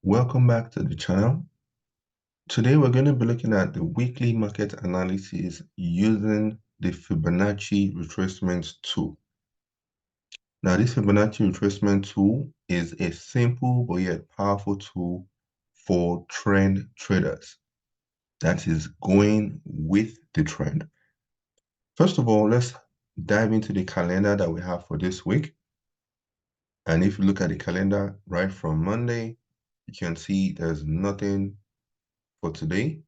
Welcome back to the channel. Today we're going to be looking at the weekly market analysis using the Fibonacci retracement tool. Now, this Fibonacci retracement tool is a simple but yet powerful tool for trend traders. That is going with the trend. First of all, let's dive into the calendar that we have for this week. And if you look at the calendar right from Monday, you can see there's nothing for today.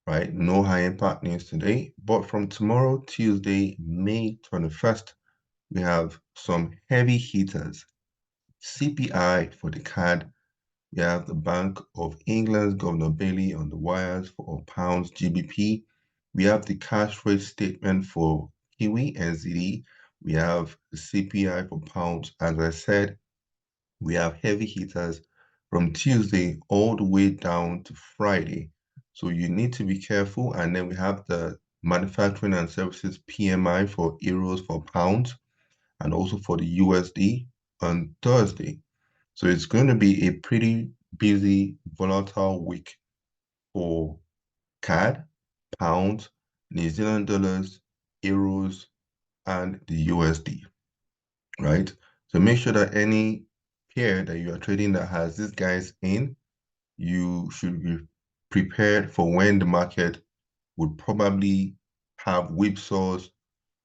Right? No high impact news today. But from tomorrow, Tuesday, May 21st, we have some heavy hitters. CPI for the CAD. We have the Bank of England's Governor Bailey on the wires for pounds GBP. We have the cash rate statement for Kiwi NZD. We have the CPI for pounds. As I said, we have heavy hitters from Tuesday all the way down to Friday. So you need to be careful. And then we have the manufacturing and services PMI for euros for pounds and also for the USD on Thursday. So it's going to be a pretty busy, volatile week for CAD, pounds, New Zealand dollars, euros, and the USD, right? So make sure that any pair that you are trading that has these guys in, you should be prepared for when the market would probably have whipsaws,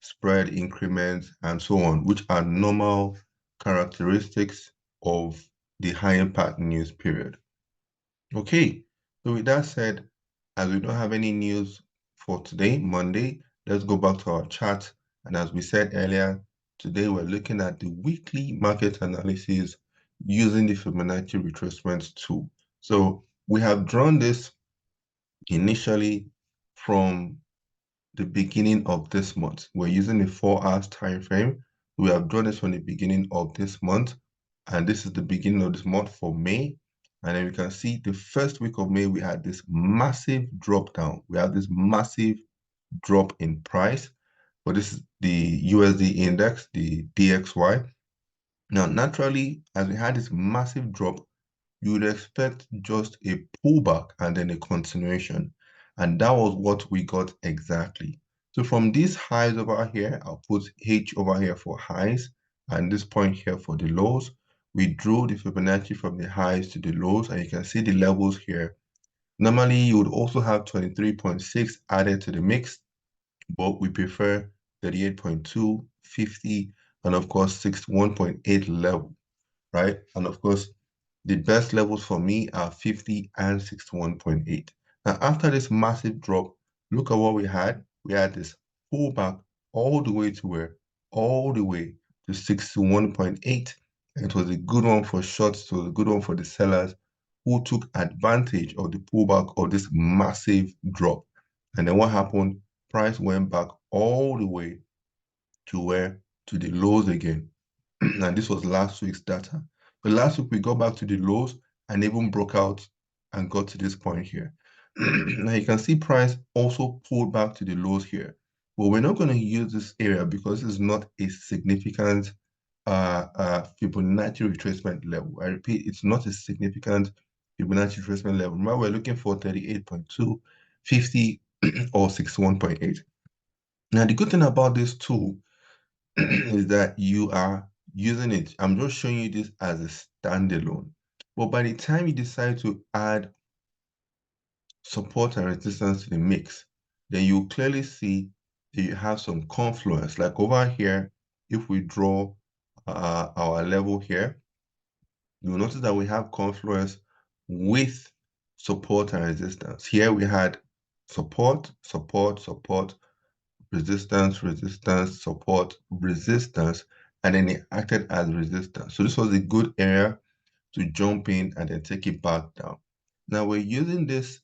spread increments, and so on, which are normal characteristics of the high impact news period. Okay, so with that said, as we don't have any news for today, Monday, let's go back to our chart. And as we said earlier, today we're looking at the weekly market analysis using the Fibonacci retracement tool. So we have drawn this initially from the beginning of this month. We're using a 4 hours time frame. We have drawn this from the beginning of this month, and this is the beginning of this month for May. And then we can see the first week of May, we had this massive drop down. We have this massive drop in price. But this is the USD index, the DXY. Now, naturally, as we had this massive drop, you would expect just a pullback and then a continuation. And that was what we got exactly. So from these highs over here, I'll put H over here for highs and this point here for the lows. We drew the Fibonacci from the highs to the lows, and you can see the levels here. Normally, you would also have 23.6 added to the mix, but we prefer 38.2, 50, and of course, 61.8 level, right? And of course, the best levels for me are 50 and 61.8. Now, after this massive drop, look at what we had. We had this pullback all the way to where? All the way to 61.8. It was a good one for shorts. It was a good one for the sellers who took advantage of the pullback of this massive drop. And then what happened? Price went back all the way to where? To the lows again. And this was last week's data. But last week we got back to the lows and even broke out and got to this point here. Now you can see price also pulled back to the lows here. But we're not going to use this area because it's not a significant Fibonacci retracement level. I repeat, it's not a significant Fibonacci retracement level. Remember, we're looking for 38.2, 50, or 61.8. Now, the good thing about this tool is that you are using it. I'm just showing you this as a standalone. But by the time you decide to add support and resistance to the mix, then you clearly see that you have some confluence. Like over here, if we draw our level here, you'll notice that we have confluence with support and resistance. Here we had support, support, support, resistance, resistance, support, resistance, and then it acted as resistance. So this was a good area to jump in and then take it back down. Now we're using this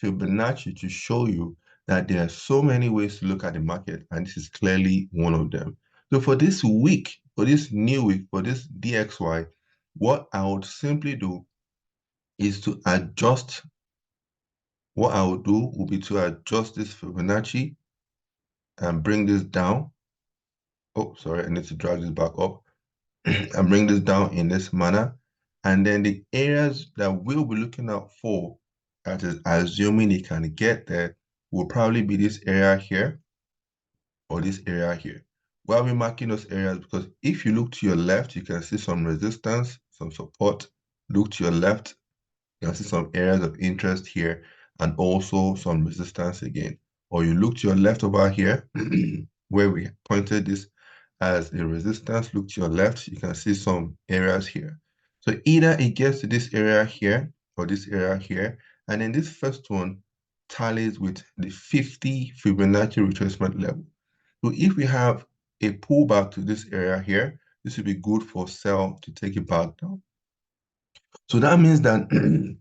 Fibonacci to show you that there are so many ways to look at the market, and this is clearly one of them. So for this week, for this new week, for this DXY, what I would simply do is to adjust. What I would do will be to adjust this Fibonacci and bring this down. Oh, sorry, I need to drag this back up and bring this down in this manner. And then the areas that we'll be looking out for, that is assuming it can get there, will probably be this area here or this area here. Why are we marking those areas? Because if you look to your left, you can see some resistance, some support. Look to your left, you can see some areas of interest here and also some resistance again. Or you look to your left over here, where we pointed this as a resistance. Look to your left, you can see some areas here. So either it gets to this area here or this area here, and then this first one tallies with the 50 Fibonacci retracement level. So if we have a pullback to this area here, this would be good for sell to take it back down. So that means that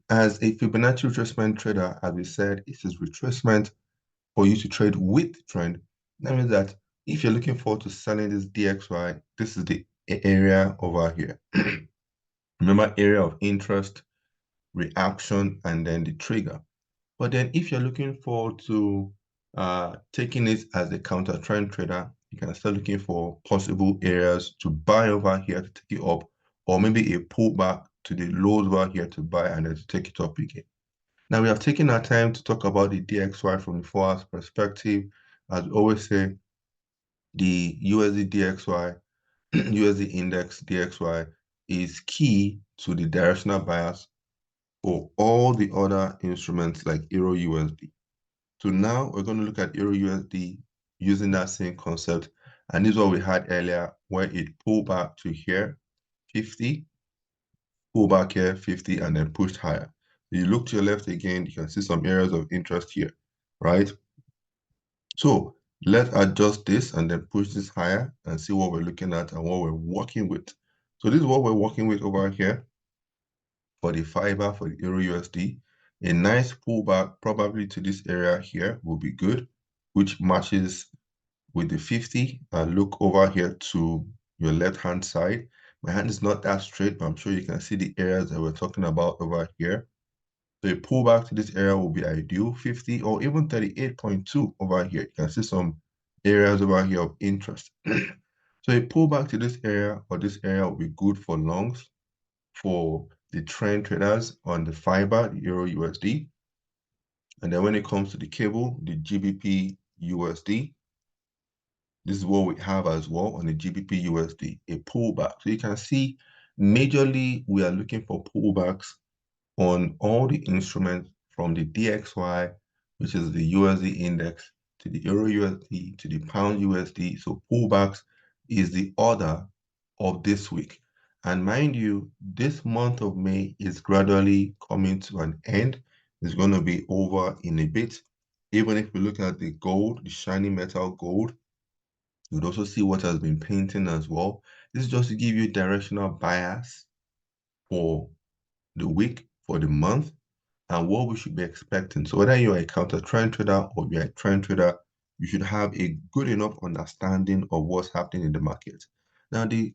as a Fibonacci retracement trader, as we said, it is retracement for you to trade with trend. That means that if you're looking forward to selling this DXY, this is the area over here. Remember, area of interest, reaction, and then the trigger. But then if you're looking forward to taking it as a counter trend trader, you can start looking for possible areas to buy over here to take it up, or maybe a pullback to the lows over here to buy and then to take it up again. Now we have taken our time to talk about the DXY from the 4 hours perspective. As we always say, the USD DXY, USD index DXY is key to the directional bias for all the other instruments like Euro USD. So now we're going to look at Euro USD using that same concept. And this is what we had earlier, where it pulled back to here, 50, pull back here, 50, and then pushed higher. You look to your left again, you can see some areas of interest here, right? So let's adjust this and then push this higher and see what we're looking at and what we're working with. So this is what we're working with over here for the fiber, for the Euro USD. A nice pullback probably to this area here will be good, which matches with the 50. Look over here to your left-hand side. My hand is not that straight, but I'm sure you can see the areas that we're talking about over here. So a pullback to this area will be ideal, 50 or even 38.2 over here. You can see some areas over here of interest. So a pullback to this area or this area will be good for longs, for the trend traders on the fiber, the Euro USD. And then when it comes to the cable, the GBP USD, this is what we have as well on the GBP USD, a pullback. So you can see majorly we are looking for pullbacks on all the instruments from the DXY, which is the USD index, to the Euro USD, to the Pound USD. So pullbacks is the order of this week. And mind you, this month of May is gradually coming to an end. It's going to be over in a bit. Even if we look at the gold, the shiny metal gold, you'd also see what has been painting as well. This is just to give you directional bias for the week, for the month, and what we should be expecting. So whether you're a counter trend trader or you're a trend trader, you should have a good enough understanding of what's happening in the market. Now, the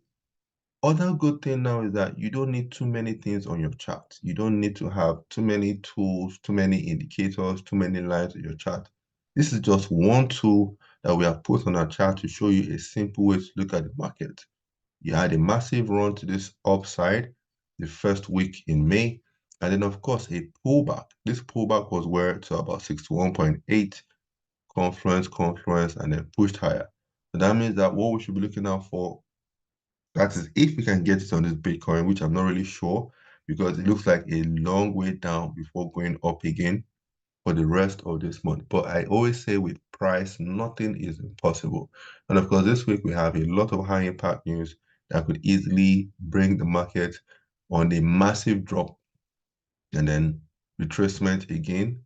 other good thing now is that you don't need too many things on your chart. You don't need to have too many tools, too many indicators, too many lines on your chart. This is just one tool that we have put on our chart to show you a simple way to look at the market. You had a massive run to this upside the first week in May, and then of course a pullback. This pullback was where to about 61.8, confluence, and then pushed higher. So that means that what we should be looking out for, that is if we can get it on this Bitcoin, which I'm not really sure, because it looks like a long way down before going up again for the rest of this month. But I always say with price, nothing is impossible. And of course, this week we have a lot of high impact news that could easily bring the market on a massive drop and then retracement again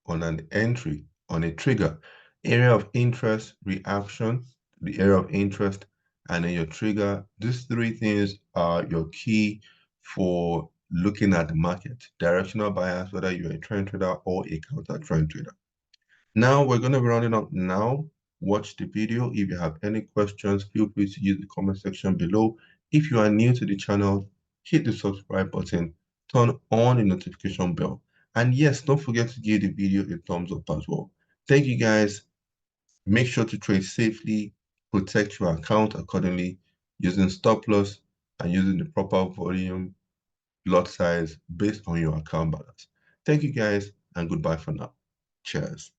on an entry, on a trigger. Area of interest, reaction, the area of interest, and then your trigger. These three things are your key for looking at the market. Directional bias, whether you're a trend trader or a counter trend trader. Now we're going to be rounding up now. Watch the video. If you have any questions, feel free to use the comment section below. If you are new to the channel, hit the subscribe button, turn on the notification bell. And yes, don't forget to give the video a thumbs up as well. Thank you guys. Make sure to trade safely, protect your account accordingly, using stop loss and using the proper volume lot size based on your account balance. Thank you guys, and goodbye for now. Cheers.